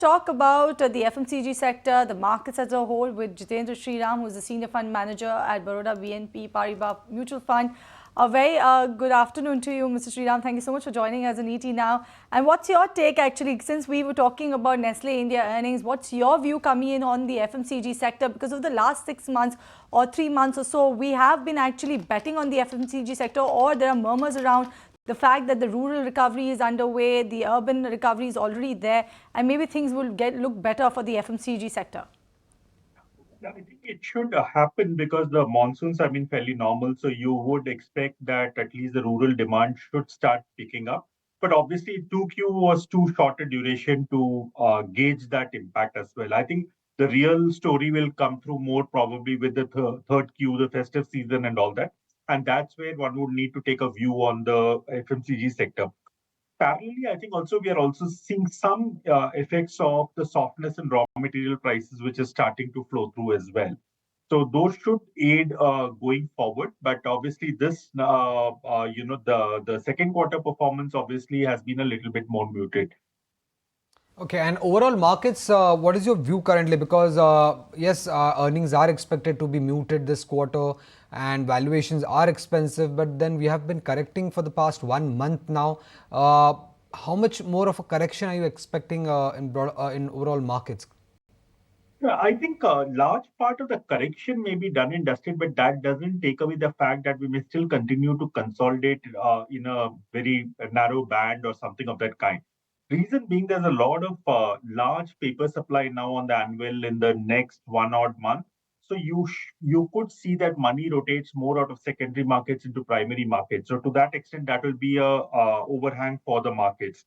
talk about the FMCG sector, the markets as a whole, with Jitendra Sriram, who is the Senior Fund Manager at Baroda BNP Paribas Mutual Fund. A very good afternoon to you, Mr. Sriram. Thank you so much for joining us on ET Now. And what's your take, actually, since we were talking about Nestle India earnings, what's your view coming in on the FMCG sector? Because of the last 6 months or 3 months or so, we have been actually betting on the FMCG sector, or there are murmurs around the fact that the rural recovery is underway, the urban recovery is already there, and maybe things will look better for the FMCG sector. I think it should happen because the monsoons have been fairly normal. So you would expect that at least the rural demand should start picking up. But obviously, 2Q was too short a duration to gauge that impact as well. I think the real story will come through more probably with the third Q, the festive season, and all that. And that's where one would need to take a view on the FMCG sector. Parallelly, I think also we are also seeing some effects of the softness in raw material prices, which is starting to flow through as well. So those should aid going forward. But obviously, the second quarter performance obviously has been a little bit more muted. Okay, and overall markets, what is your view currently? Because yes, earnings are expected to be muted this quarter and valuations are expensive, but then we have been correcting for the past 1 month now. How much more of a correction are you expecting in overall markets? Yeah, I think a large part of the correction may be done and dusted, but that doesn't take away the fact that we may still continue to consolidate in a very narrow band or something of that kind. Reason being, there's a lot of large paper supply now on the anvil in the next one odd month. So you could see that money rotates more out of secondary markets into primary markets. So to that extent, that will be a overhang for the markets.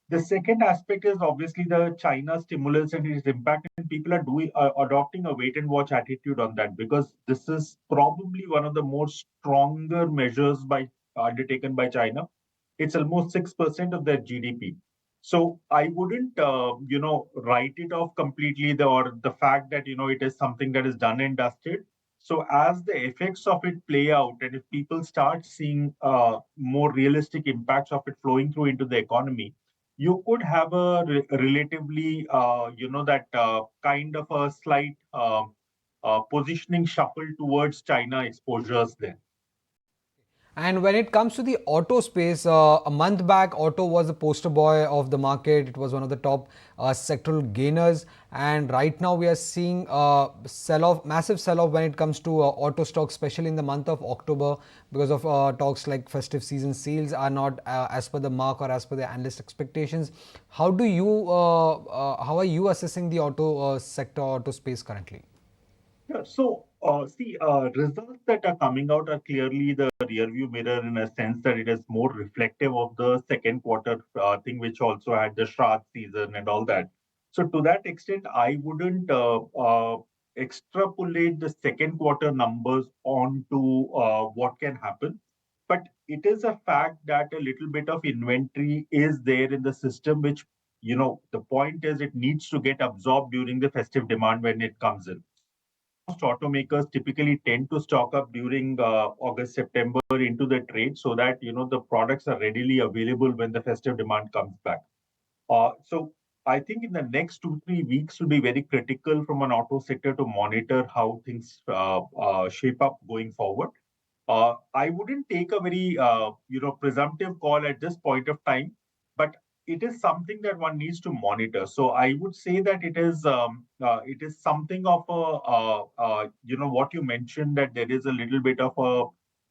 The second aspect is obviously the China stimulus and its impact, and people are adopting a wait and watch attitude on that because this is probably one of the more stronger measures undertaken by China. It's almost 6% of their GDP. So I wouldn't, write it off completely, or the fact that it is something that is done and dusted. So as the effects of it play out, and if people start seeing more realistic impacts of it flowing through into the economy, you could have a relatively, that kind of a slight positioning shuffle towards China exposures there. And when it comes to the auto space, a month back, auto was the poster boy of the market. It was one of the top sectoral gainers. And right now we are seeing sell-off, massive sell-off when it comes to auto stocks, especially in the month of October, because of talks like festive season sales are not as per the mark or as per the analyst expectations. How are you assessing the auto sector, auto space currently? Yeah, so results that are coming out are clearly the rearview mirror in a sense that it is more reflective of the second quarter thing, which also had the Shraddh season and all that. So to that extent, I wouldn't extrapolate the second quarter numbers onto what can happen. But it is a fact that a little bit of inventory is there in the system, which, the point is it needs to get absorbed during the festive demand when it comes in. Most automakers typically tend to stock up during August, September into the trade so that the products are readily available when the festive demand comes back. So I think in the next 2-3 weeks will be very critical from an auto sector to monitor how things shape up going forward. I wouldn't take a very presumptive call at this point of time, but it is something that one needs to monitor. So I would say that it is something of a what you mentioned, that there is a little bit of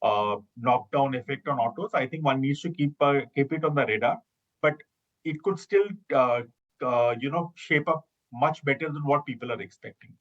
a knockdown effect on autos. I think one needs to keep it on the radar, but it could still shape up much better than what people are expecting.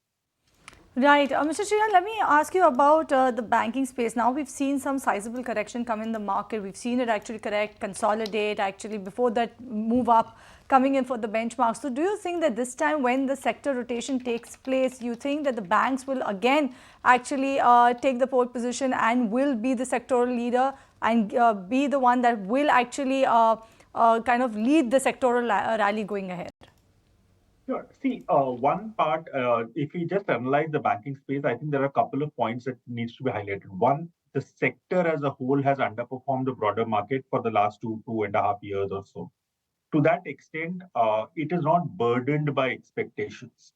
Right. Mr. Sriram, let me ask you about the banking space. Now we've seen some sizable correction come in the market. We've seen it actually correct, consolidate, actually before that move up coming in for the benchmark. So do you think that this time when the sector rotation takes place, you think that the banks will again actually take the pole position and will be the sectoral leader and be the one that will actually kind of lead the sectoral rally going ahead? Sure. See, one part, if we just analyze the banking space, I think there are a couple of points that needs to be highlighted. One, the sector as a whole has underperformed the broader market for the last two and a half years or so. To that extent, it is not burdened by expectations.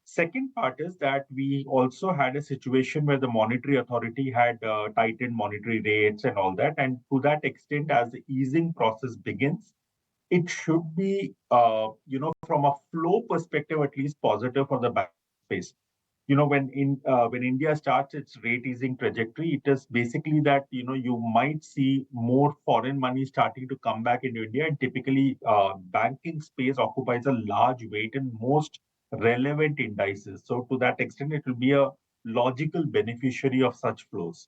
Second part is that we also had a situation where the monetary authority had tightened monetary rates and all that. And to that extent, as the easing process begins, it should be, from a flow perspective, at least positive for the bank space. When India starts its rate easing trajectory, it is basically that you might see more foreign money starting to come back into India, and typically banking space occupies a large weight in most relevant indices. So to that extent, it will be a logical beneficiary of such flows.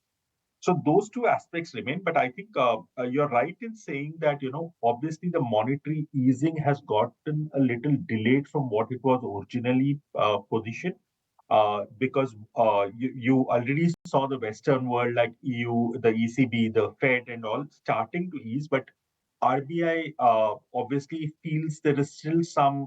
So those two aspects remain, but I think you're right in saying that obviously the monetary easing has gotten a little delayed from what it was originally positioned, because you already saw the Western world like EU, the ECB, the Fed, and all starting to ease, but RBI obviously feels there is still some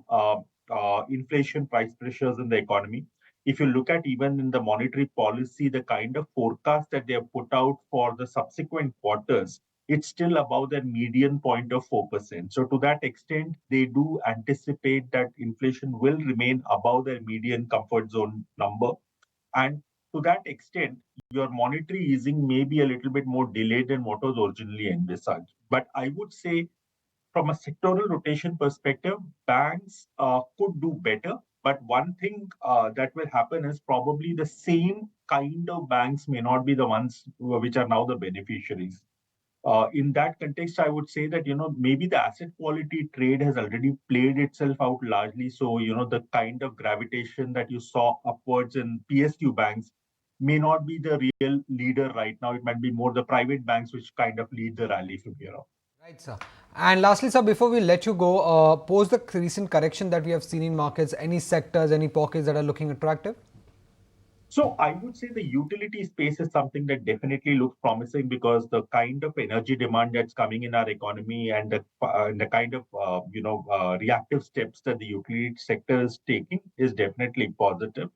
inflation price pressures in the economy. If you look at even in the monetary policy, the kind of forecast that they have put out for the subsequent quarters, it's still above their median point of 4%. So to that extent, they do anticipate that inflation will remain above their median comfort zone number. And to that extent, your monetary easing may be a little bit more delayed than what was originally envisaged. But I would say, from a sectoral rotation perspective, banks could do better. But one thing that will happen is probably the same kind of banks may not be the ones which are now the beneficiaries. In that context, I would say that maybe the asset quality trade has already played itself out largely. So the kind of gravitation that you saw upwards in PSU banks may not be the real leader right now. It might be more the private banks which kind of lead the rally from here on. Right, sir. And lastly, sir, before we let you go, post the recent correction that we have seen in markets, any sectors, any pockets that are looking attractive? So I would say the utility space is something that definitely looks promising, because the kind of energy demand that's coming in our economy and the kind of reactive steps that the utility sector is taking is definitely positive.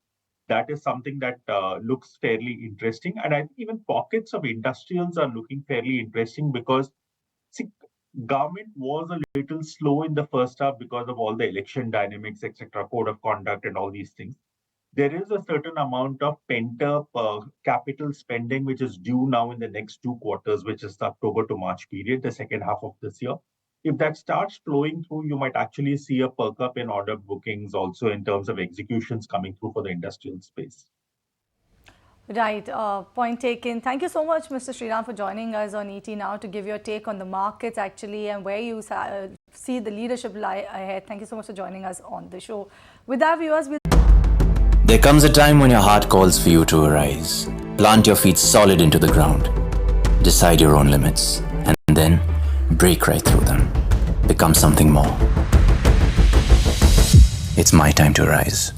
That is something that looks fairly interesting, and I think even pockets of industrials are looking fairly interesting, because see, government was a little slow in the first half because of all the election dynamics, etc., code of conduct, and all these things. There is a certain amount of pent-up capital spending which is due now in the next 2 quarters, which is the October to March period, the second half of this year. If that starts flowing through, you might actually see a perk up in order bookings also in terms of executions coming through for the industrial space. Right, point taken. Thank you so much, Mr. Sriram, for joining us on ET Now to give your take on the markets actually and where you see the leadership lie ahead. Thank you so much for joining us on the show. With that, viewers, there comes a time when your heart calls for you to arise. Plant your feet solid into the ground. Decide your own limits. And then break right through them. Become something more. It's my time to rise.